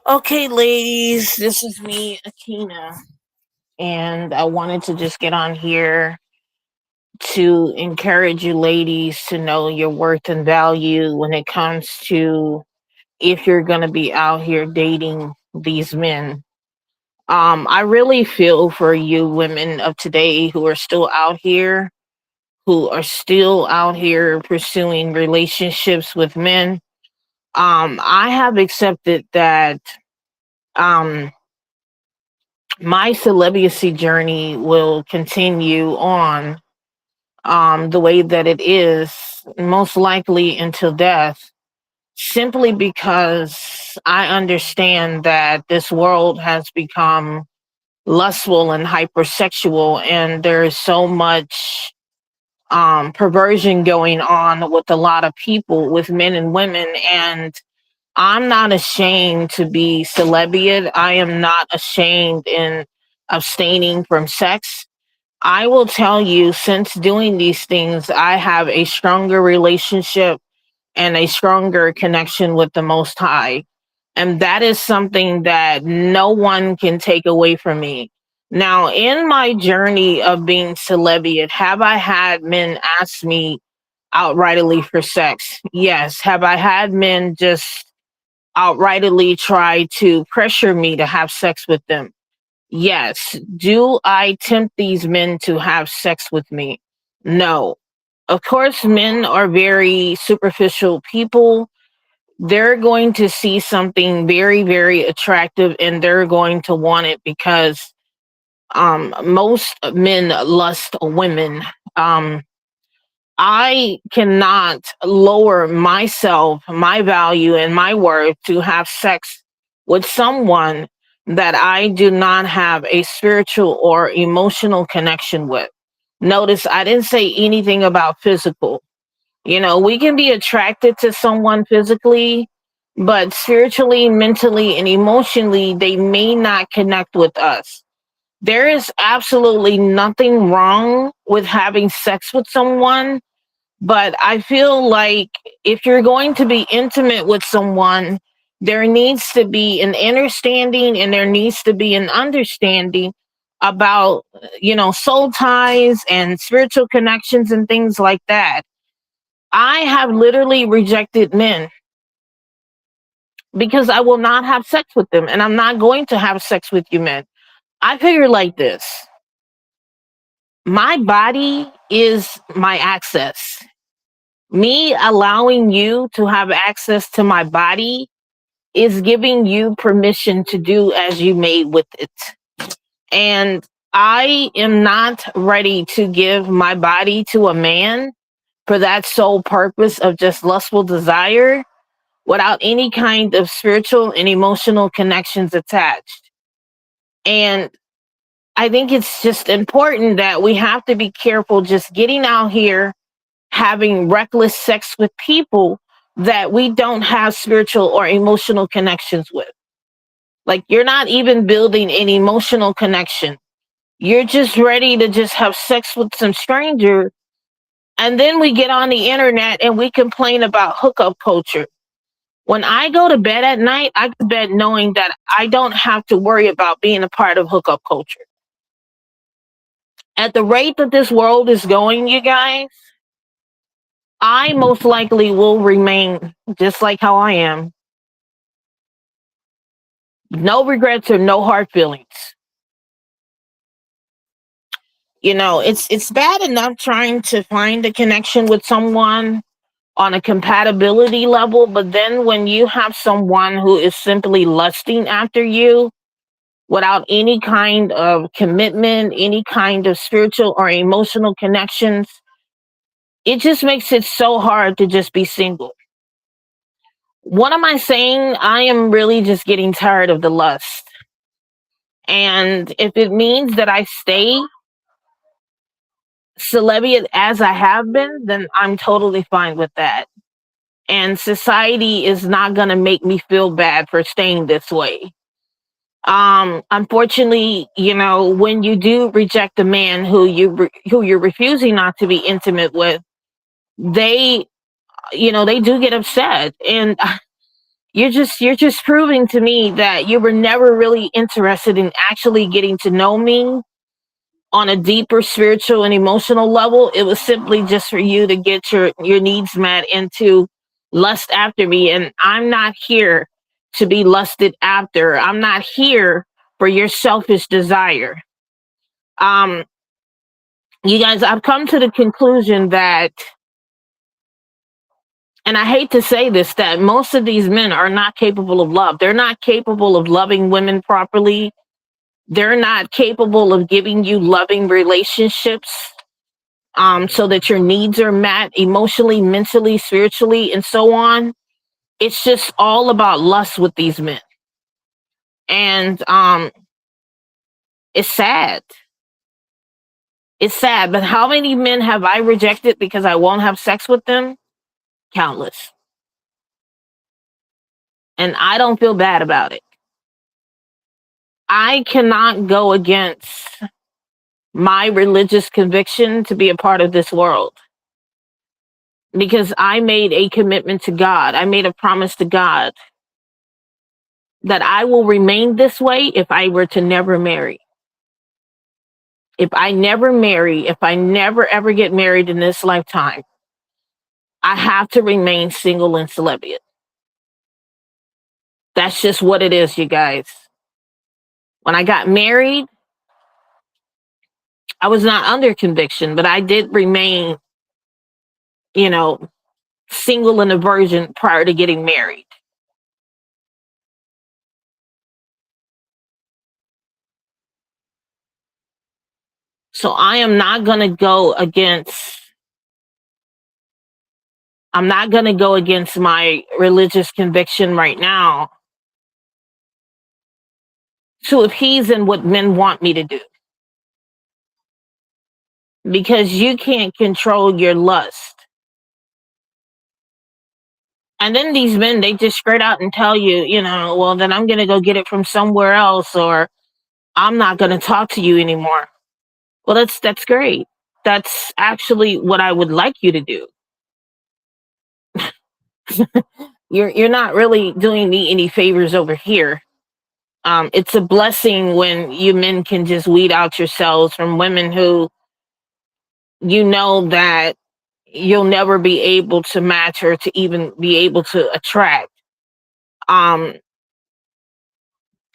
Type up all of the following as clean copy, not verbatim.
Okay, ladies, this is me, Akina, and I wanted to just get on here to encourage you ladies to know your worth and value when it comes to if you're going to be out here dating these men. I really feel for you women of today who are still out here pursuing relationships with men. I have accepted that um my celibacy journey will continue on the way that it is, most likely until death, simply because I understand that this world has become lustful and hypersexual, and there's so much perversion going on with a lot of people, with men and women. And I'm not ashamed to be celibate. I am not ashamed in abstaining from sex. I will tell you, since doing these things, I have a stronger relationship and a stronger connection with the Most High. And that is something that no one can take away from me. Now, in my journey of being celibate, have I had men ask me outrightly for sex? Yes. Have I had men just outrightly try to pressure me to have sex with them? Yes. Do I tempt these men to have sex with me? No. Of course, men are very superficial people. They're going to see something very, very attractive and they're going to want it because most men lust women. Um, I cannot lower myself, my value, and my worth to have sex with someone that I do not have a spiritual or emotional connection with. Notice I didn't say anything about physical. You know, we can be attracted to someone physically, but spiritually, mentally, and emotionally, they may not connect with us. There is absolutely nothing wrong with having sex with someone, but I feel like if you're going to be intimate with someone, there needs to be an understanding and there needs to be an understanding about, soul ties and spiritual connections and things like that. I have literally rejected men because I will not have sex with them and I'm not going to have sex with you men. I figure like this: my body is my access. Me allowing you to have access to my body is giving you permission to do as you may with it. And I am not ready to give my body to a man for that sole purpose of just lustful desire without any kind of spiritual and emotional connections attached. And I think it's just important that we have to be careful just getting out here having reckless sex with people that we don't have spiritual or emotional connections with. Like, you're not even building an emotional connection. You're just ready to just have sex with some stranger. And then we get on the internet and we complain about hookup culture. When I go to bed at night, I go to bed knowing that I don't have to worry about being a part of hookup culture. At the rate that this world is going, you guys, I most likely will remain just like how I am. No regrets or no hard feelings. It's bad enough trying to find a connection with someone on a compatibility level, but then when you have someone who is simply lusting after you without any kind of commitment, any kind of spiritual or emotional connections, it just makes it so hard to just be single. What am I saying? I am really just getting tired of the lust. And if it means that I stay celibate as I have been, then I'm totally fine with that. And society is not going to make me feel bad for staying this way. Unfortunately, when you do reject a man who you're refusing not to be intimate with, they they do get upset. And You're just proving to me that you were never really interested in actually getting to know me on a deeper spiritual and emotional level. It was simply just for you to get your needs met and to lust after me. And I'm not here to be lusted after. I'm not here for your selfish desire. Um, you guys, I've come to the conclusion that, and I hate to say this, that most of these men are not capable of love. They're not capable of loving women properly. They're not capable of giving you loving relationships, so that your needs are met emotionally, mentally, spiritually, and so on. It's just all about lust with these men. And it's sad. It's sad. But how many men have I rejected because I won't have sex with them? Countless. And I don't feel bad about it. I cannot go against my religious conviction to be a part of this world because I made a commitment to God. I made a promise to God that I will remain this way if I were to never marry. If I never marry, if I never ever get married in this lifetime, I have to remain single and celibate. That's just what it is, you guys. When I got married, I was not under conviction, but I did remain, you know, single and a virgin prior to getting married. So I am not going to go against I'm not going to go against my religious conviction right now to appease in what men want me to do, because you can't control your lust. And then these men, they just straight out and tell you, well, then I'm going to go get it from somewhere else, or I'm not going to talk to you anymore. Well, that's great. That's actually what I would like you to do. You're not really doing me any favors over here. It's a blessing when you men can just weed out yourselves from women who you know that you'll never be able to match or to even be able to attract. Um,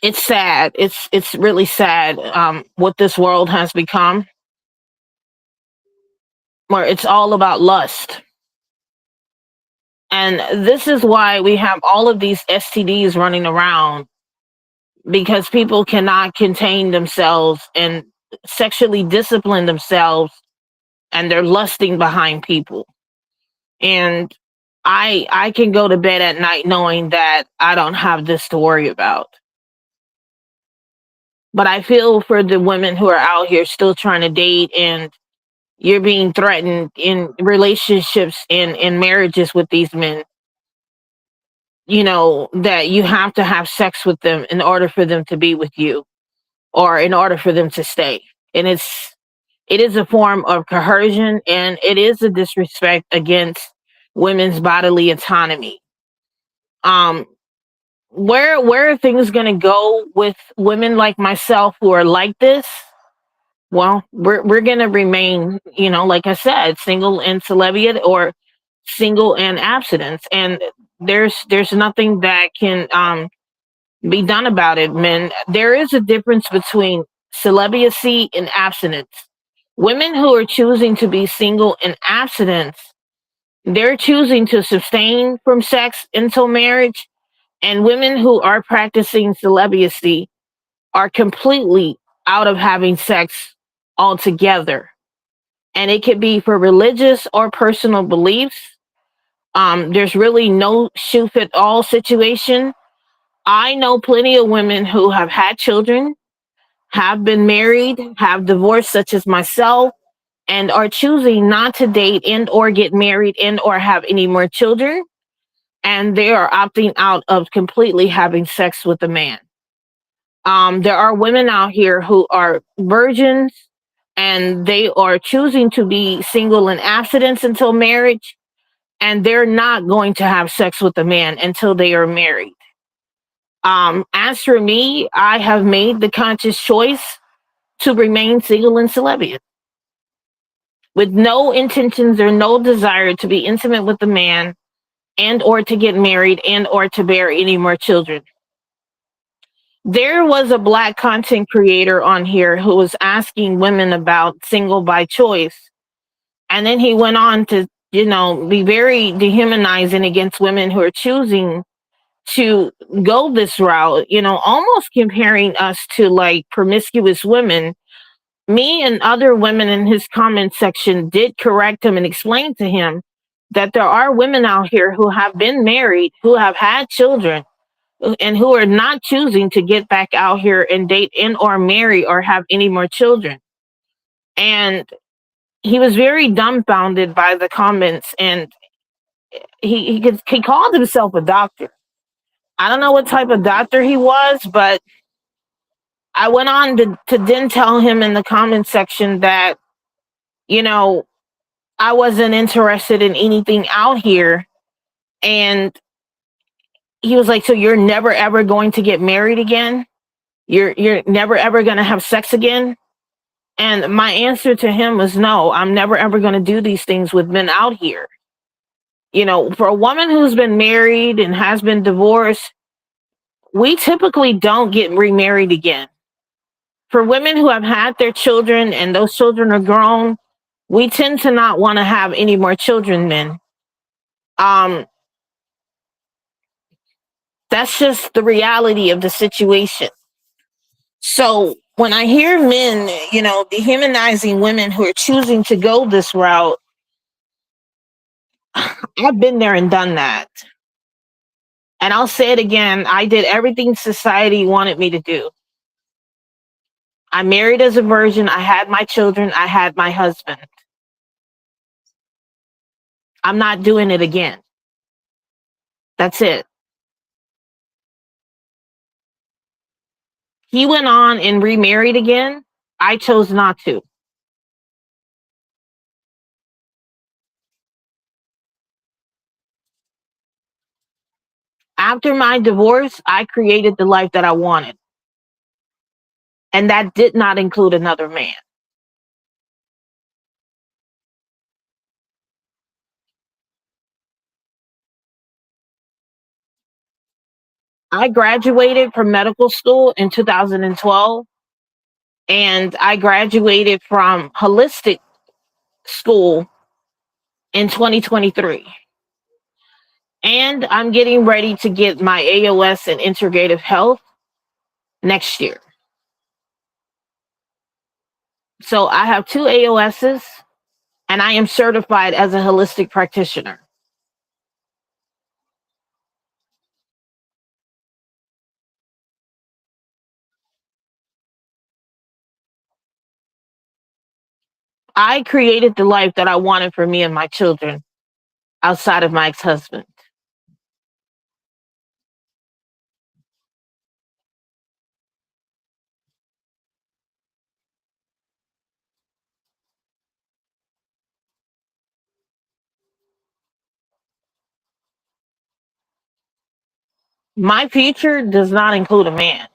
it's sad. It's really sad, what this world has become, where it's all about lust. And this is why we have all of these STDs running around, because people cannot contain themselves and sexually discipline themselves, and they're lusting behind people. And I can go to bed at night knowing that I don't have this to worry about. But I feel for the women who are out here still trying to date, and you're being threatened in relationships and in marriages with these men, that you have to have sex with them in order for them to be with you, or in order for them to stay. And it is a form of coercion, and it is a disrespect against women's bodily autonomy. Um, where are things going to go with women like myself who are like this? Well, we're going to remain, like I said, single and celibate, or single and abstinence, and there's nothing that can be done about it, men. There is a difference between celibacy and abstinence. Women who are choosing to be single and abstinence, they're choosing to abstain from sex until marriage. And women who are practicing celibacy are completely out of having sex altogether. And it could be for religious or personal beliefs. There's really no shoe fit all situation. I know plenty of women who have had children, have been married, have divorced, such as myself, and are choosing not to date and or get married and or have any more children. And they are opting out of completely having sex with a man. There are women out here who are virgins, and they are choosing to be single and abstinence until marriage. and they're not going to have sex with a man until they are married. As for me, I have made the conscious choice to remain single and celibate with no intentions or no desire to be intimate with a man and or to get married and or to bear any more children. There was a black content creator on here who was asking women about single by choice. And then he went on to, be very dehumanizing against women who are choosing to go this route, almost comparing us to like promiscuous women. Me and other women in his comment section did correct him and explain to him that there are women out here who have been married, who have had children, and who are not choosing to get back out here and date and or marry or have any more children. And he was very dumbfounded by the comments, and he called himself a doctor. I don't know what type of doctor he was, but I went on to then tell him in the comment section that, you know, I wasn't interested in anything out here. And he was like, so you're never ever going to get married again? You're never ever gonna have sex again? And my answer to him was no, I'm never ever gonna do these things with men out here. For a woman who's been married and has been divorced, we typically don't get remarried again. For women who have had their children and those children are grown, we tend to not want to have any more children then. Um, that's just the reality of the situation. So when I hear men, dehumanizing women who are choosing to go this route, I've been there and done that. And I'll say it again, I did everything society wanted me to do. I married as a virgin, I had my children, I had my husband. I'm not doing it again. That's it. He went on and remarried again. I chose not to. After my divorce, I created the life that I wanted. And that did not include another man. I graduated from medical school in 2012, and I graduated from holistic school in 2023. And I'm getting ready to get my AOS in integrative health next year. So I have two AOSs, and I am certified as a holistic practitioner. I created the life that I wanted for me and my children outside of my ex-husband. My future does not include a man.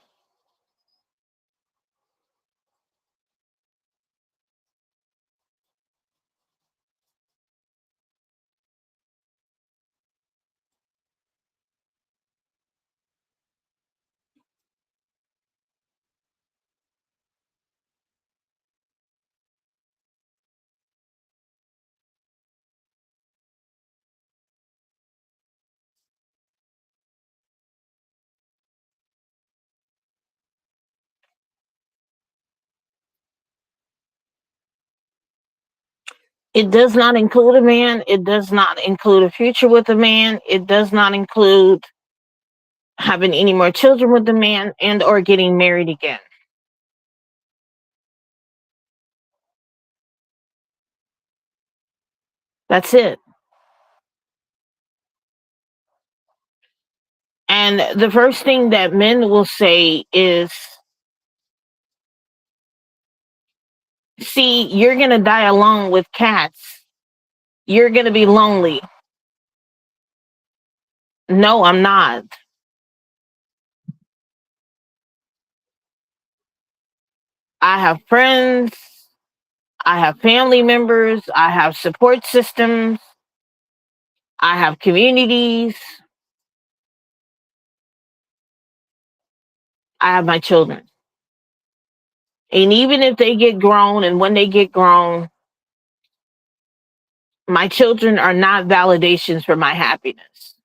It does not include a man. It does not include a future with a man. It does not include having any more children with a man and or getting married again. That's it. And the first thing that men will say is, see, you're going to die alone with cats. You're going to be lonely. No, I'm not. I have friends, I have family members, I have support systems, I have communities, I have my children. And even if they get grown and when they get grown, my children are not validations for my happiness.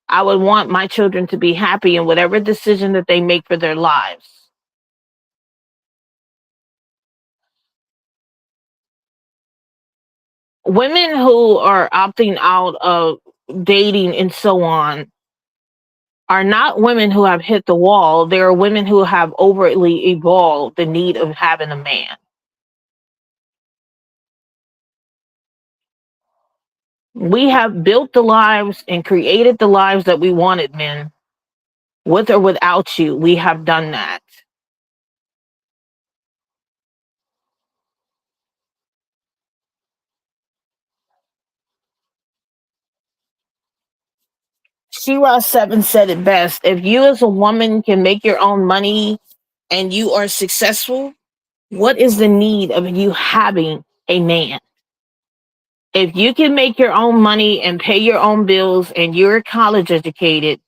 I would want my children to be happy in whatever decision that they make for their lives. Women who are opting out of dating and so on are not women who have hit the wall. They are women who have overtly evolved the need of having a man. We have built the lives and created the lives that we wanted, men. With or without you, we have done that. Shira Seven said it best. If you as a woman can make your own money and you are successful, what is the need of you having a man? If you can make your own money and pay your own bills and you're college educated,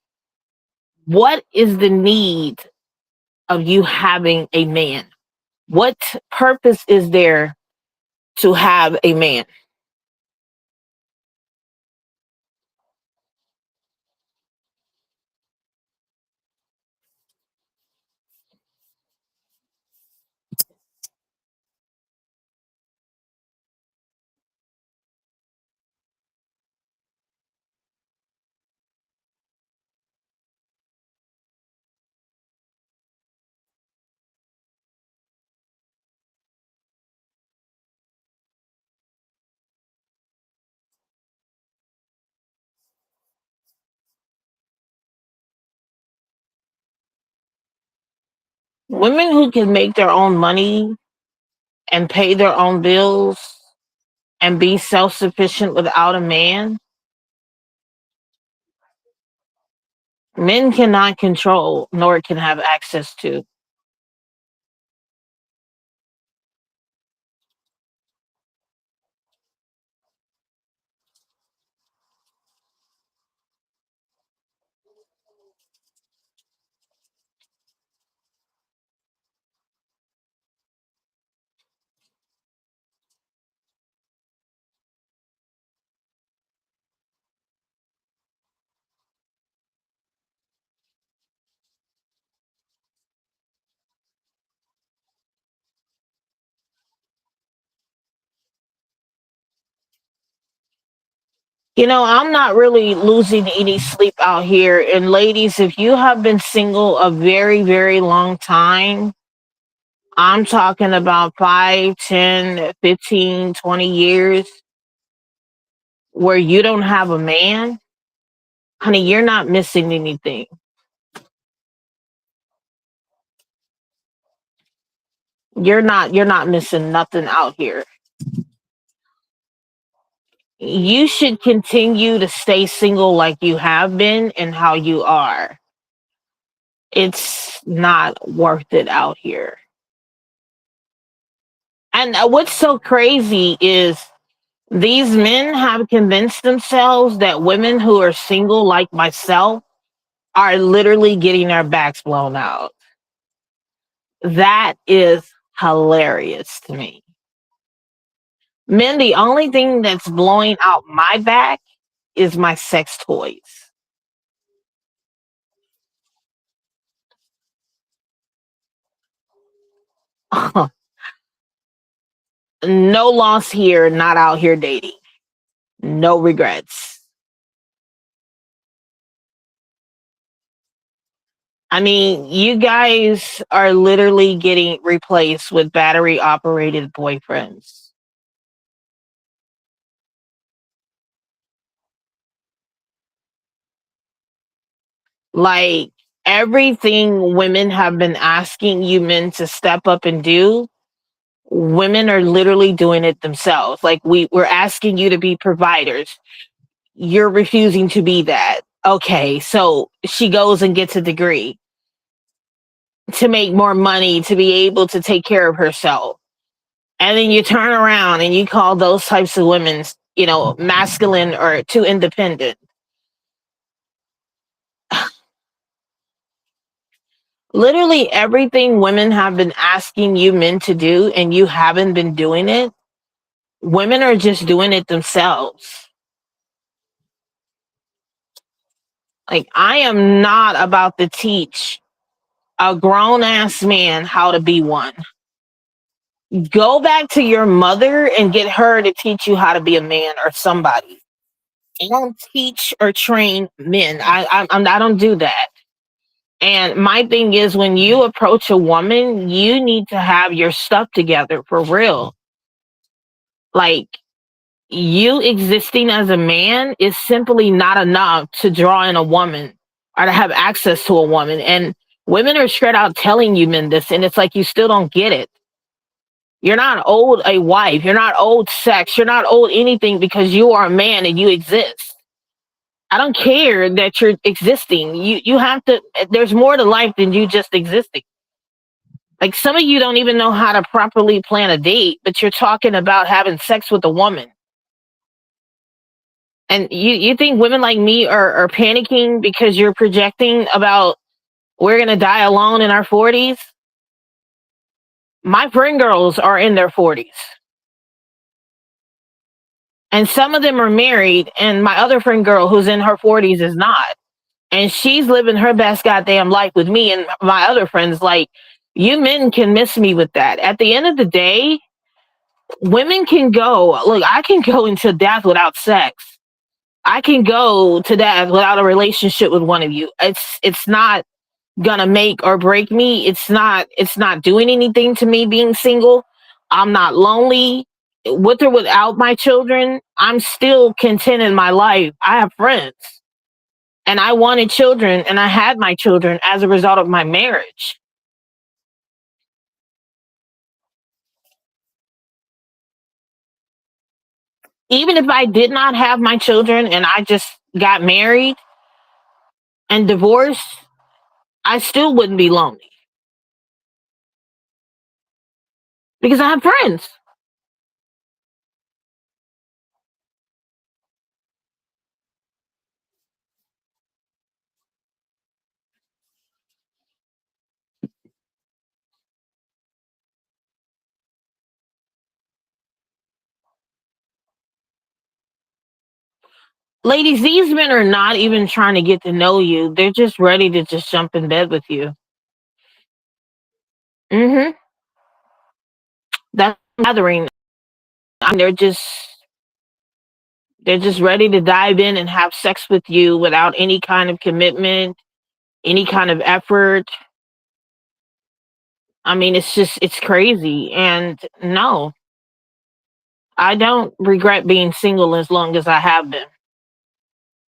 what is the need of you having a man? What purpose is there to have a man? Women who can make their own money and pay their own bills and be self sufficient without a man, men cannot control nor can have access to. You know, I'm not really losing any sleep out here. And ladies, if you have been single a very, very long time, I'm talking about 5, 10, 15, 20 years where you don't have a man, honey, you're not missing anything. You're not missing nothing out here. You should continue to stay single like you have been and how you are. It's not worth it out here. And what's so crazy is these men have convinced themselves that women who are single, like myself, are literally getting their backs blown out. That is hilarious to me. Men, the only thing that's blowing out my back is my sex toys. No loss here, not out here dating. No regrets. I mean, you guys are literally getting replaced with battery operated boyfriends. Like everything women have been asking you men to step up and do, women are literally doing it themselves. Like we're asking you to be providers. you're refusing to be that. Okay, so she goes and gets a degree to make more money to be able to take care of herself. And then you turn around and you call those types of women, masculine or too independent. Literally everything women have been asking you men to do and you haven't been doing it, women are just doing it themselves. Like, I am not about to teach a grown ass man how to be one. Go back to your mother and get her to teach you how to be a man or somebody. I don't teach or train men. I don't do that. And my thing is, when you approach a woman, you need to have your stuff together for real. Like, you existing as a man is simply not enough to draw in a woman or to have access to a woman. And women are straight out telling you men this, and it's like you still don't get it. You're not owed a wife. You're not owed sex. You're not owed anything because you are a man and you exist. I don't care that you're existing. You have to. There's more to life than you just existing. Like, some of you don't even know how to properly plan a date, but you're talking about having sex with a woman. And you think women like me are panicking because you're projecting about we're gonna die alone in our 40s? My friend girls are in their 40s. And some of them are married, and my other friend girl who's in her 40s is not. And she's living her best goddamn life with me. And my other friends, like, you men can miss me with that. At the end of the day, women can go, look, I can go into death without sex. I can go to death without a relationship with one of you. It's not gonna make or break me. It's not doing anything to me being single. I'm not lonely. With or without my children, I'm still content in my life. I have friends. And I wanted children and I had my children as a result of my marriage. Even if I did not have my children and I just got married and divorced, I still wouldn't be lonely because I have friends. Ladies, these men are not even trying to get to know you. They're just ready to just jump in bed with you. Hmm. That's gathering. I mean, they're just ready to dive in and have sex with you without any kind of commitment, any kind of effort. I mean, it's crazy. And no, I don't regret being single as long as I have been.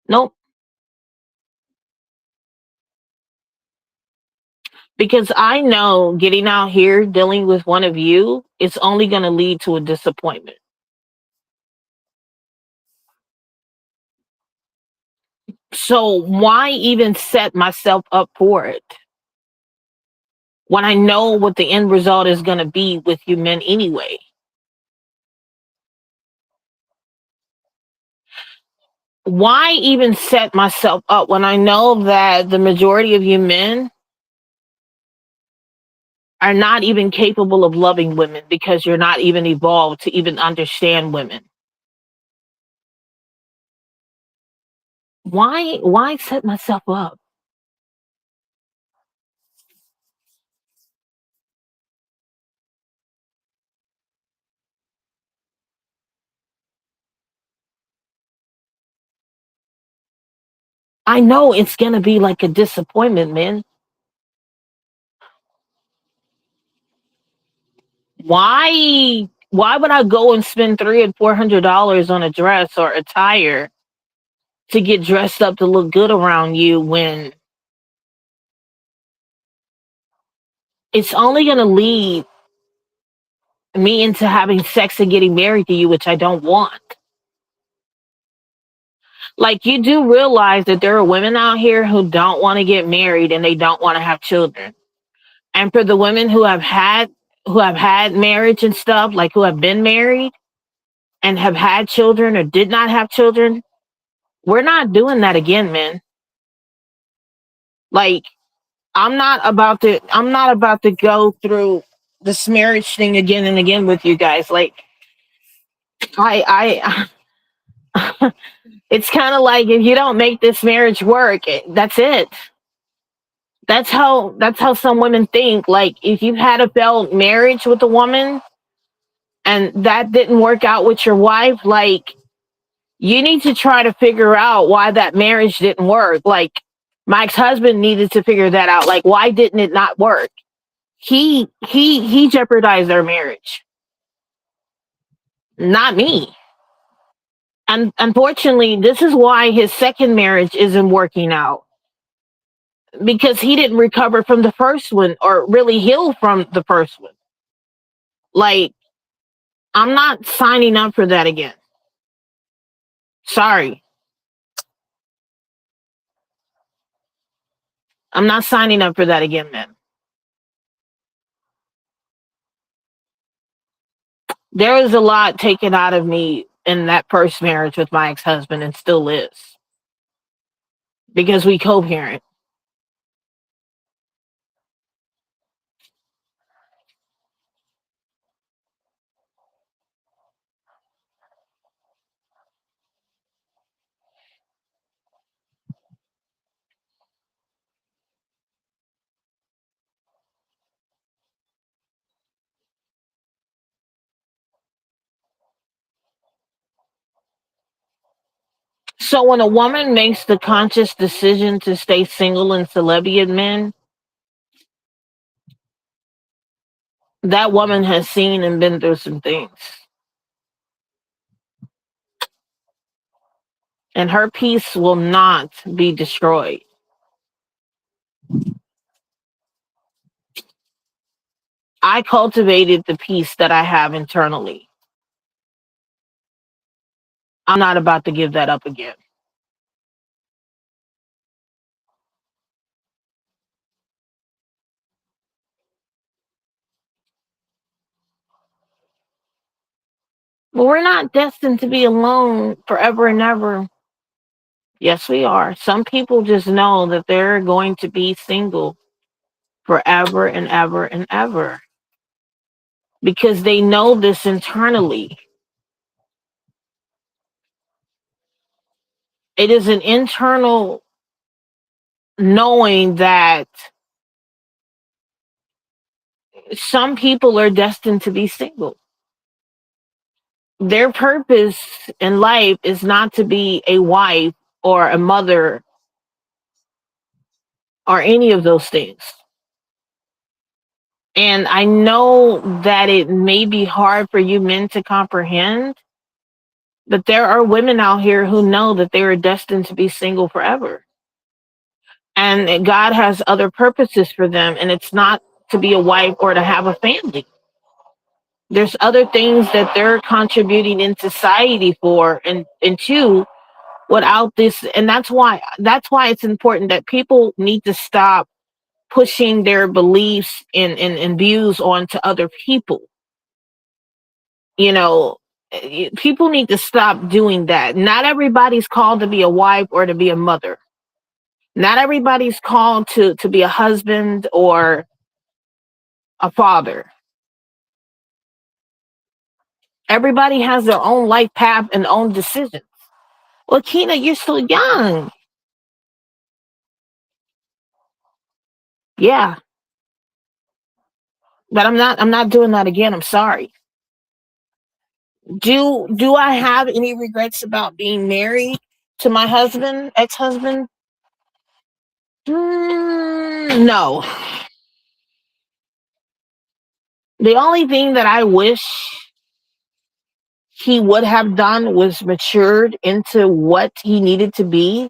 Nope. Because I know getting out here dealing with one of you, it's only going to lead to a disappointment. So why even set myself up for it when I know what the end result is going to be with you men anyway? Why even set myself up when I know that the majority of you men are not even capable of loving women because you're not even evolved to even understand women? Why set myself up? I know it's going to be like a disappointment, man. Why would I go and spend $300 and $400 on a dress or attire to get dressed up to look good around you when it's only going to lead me into having sex and getting married to you, which I don't want? Like, you do realize that there are women out here who don't want to get married and they don't want to have children. And for the women who have had marriage and stuff, like who have been married and have had children or did not have children, we're not doing that again, man. Like, I'm not about to go through this marriage thing again and again with you guys. Like, I it's kind of like, if you don't make this marriage work, that's it. That's how some women think. Like, if you've had a failed marriage with a woman and that didn't work out with your wife, like, you need to try to figure out why that marriage didn't work. Like, my ex-husband needed to figure that out. Like, why didn't it not work? He jeopardized their marriage, not me. And unfortunately, this is why his second marriage isn't working out, because he didn't recover from the first one or really heal from the first one. Like, I'm not signing up for that again. Sorry. I'm not signing up for that again, man. There was a lot taken out of me in that first marriage with my ex-husband, and still is, because we co-parent. So when a woman makes the conscious decision to stay single and celibate, men, that woman has seen and been through some things. And her peace will not be destroyed. I cultivated the peace that I have internally. I'm not about to give that up again. But we're not destined to be alone forever and ever. Yes, we are. Some people just know that they're going to be single forever and ever and ever, because they know this internally. It is an internal knowing that some people are destined to be single. Their purpose in life is not to be a wife or a mother or any of those things. And I know that it may be hard for you men to comprehend, but there are women out here who know that they are destined to be single forever. And God has other purposes for them, and it's not to be a wife or to have a family. There's other things that they're contributing in society for, and two, without this. And that's why it's important that people need to stop pushing their beliefs and views onto other people. You know, people need to stop doing that. Not everybody's called to be a wife or to be a mother. Not everybody's called to be a husband or a father. Everybody has their own life path and own decisions. Well, Kina, you're still young. Yeah, but I'm not doing that again. I'm sorry. Do I have any regrets about being married to my husband, ex-husband? No. The only thing that I wish he would have done was matured into what he needed to be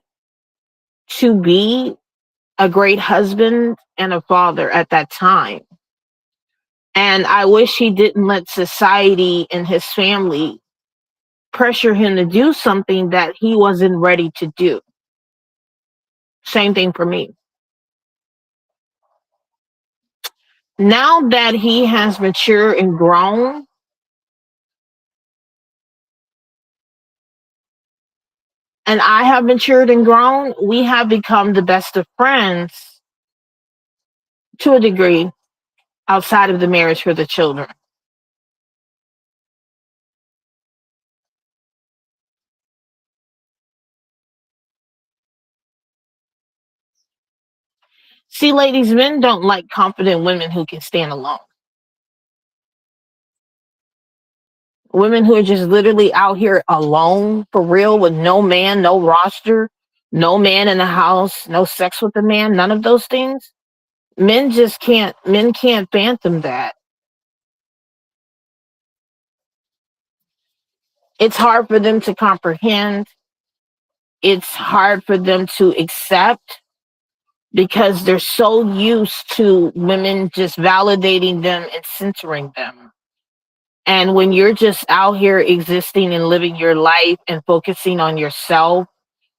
a great husband and a father at that time. And I wish he didn't let society and his family pressure him to do something that he wasn't ready to do. Same thing for me. Now that he has matured and grown, and I have matured and grown, we have become the best of friends to a degree outside of the marriage for the children. See, ladies, men don't like confident women who can stand alone. Women who are just literally out here alone for real with no man, no roster, no man in the house, no sex with a man, none of those things. Men can't fathom that. It's hard for them to comprehend. It's hard for them to accept because they're so used to women just validating them and censoring them. And when you're just out here existing and living your life and focusing on yourself,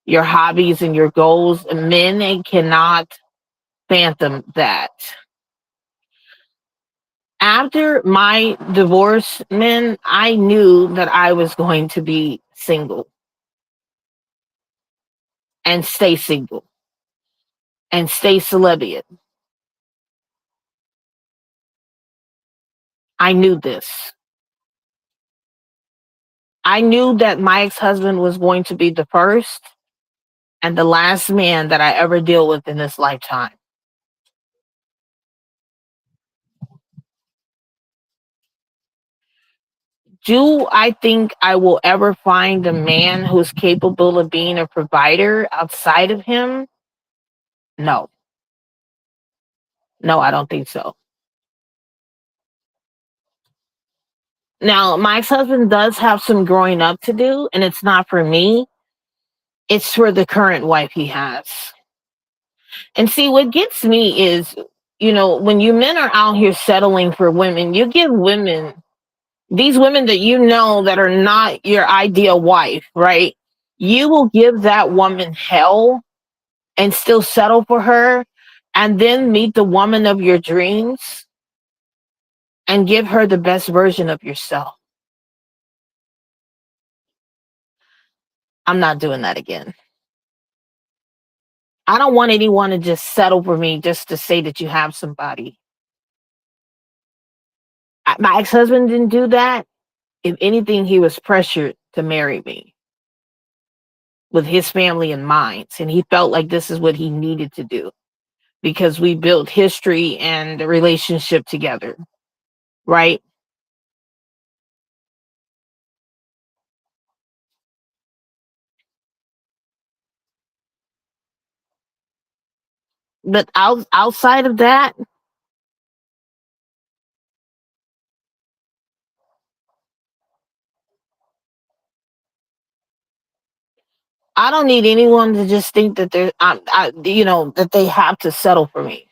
your hobbies and your goals, men cannot fathom that. After my divorce, men, I knew that I was going to be single and stay single and stay celibate. I knew this. I knew that my ex-husband was going to be the first and the last man that I ever deal with in this lifetime. Do I think I will ever find a man who's capable of being a provider outside of him? No. No, I don't think so. Now, my ex-husband does have some growing up to do, and it's not for me. It's for the current wife he has. And see, what gets me is, when you men are out here settling for women, you give women, these women that you know that are not your ideal wife, right? You will give that woman hell and still settle for her and then meet the woman of your dreams and give her the best version of yourself. I'm not doing that again. I don't want anyone to just settle for me just to say that you have somebody. My ex-husband didn't do that. If anything, he was pressured to marry me with his family in mind. And he felt like this is what he needed to do because we built history and a relationship together, right? But outside of that, I don't need anyone to just think that that they have to settle for me.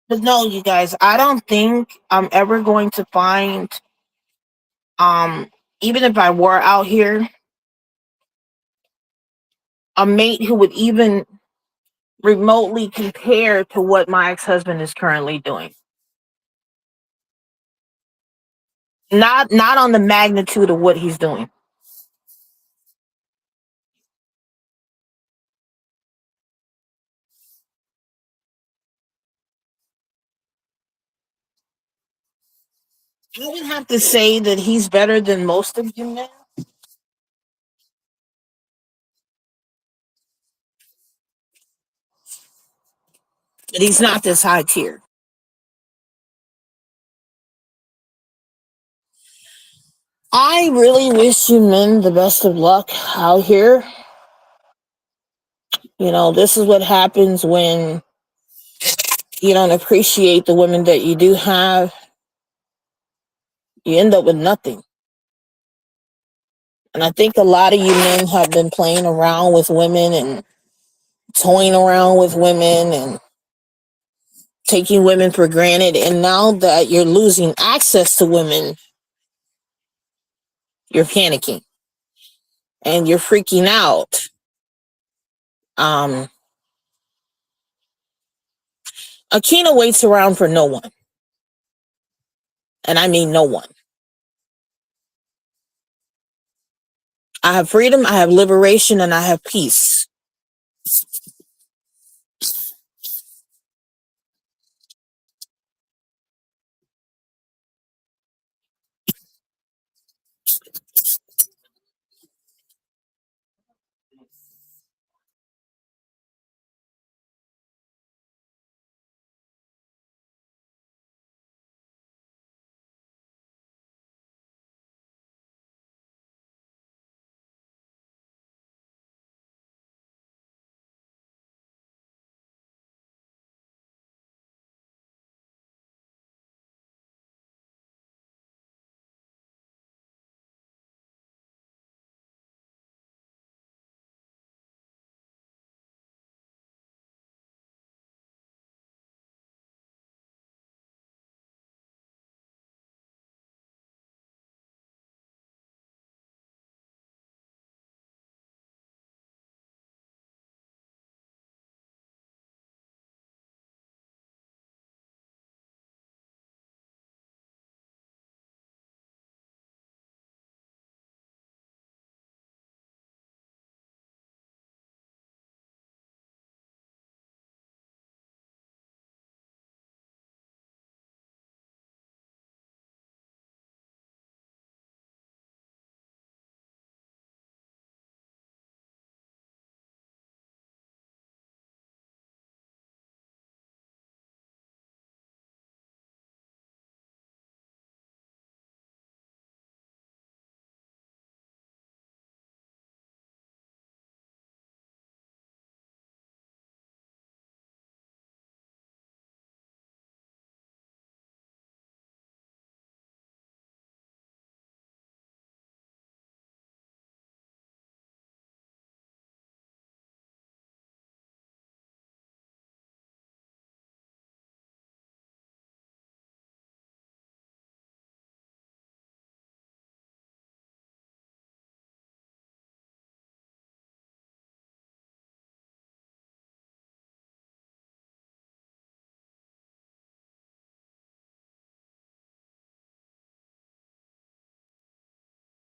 But no, you guys, I don't think I'm ever going to find, um, even if I were out here, a mate who would even remotely compare to what my ex-husband is currently doing. Not on the magnitude of what he's doing. I would have to say that he's better than most of you men, but he's not this high tier. I really wish you men the best of luck out here. This is what happens when you don't appreciate the women that you do have. You end up with nothing. And I think a lot of you men have been playing around with women and toying around with women and taking women for granted. And now that you're losing access to women, you're panicking and you're freaking out. Akina waits around for no one. And I mean no one. I have freedom, I have liberation, and I have peace.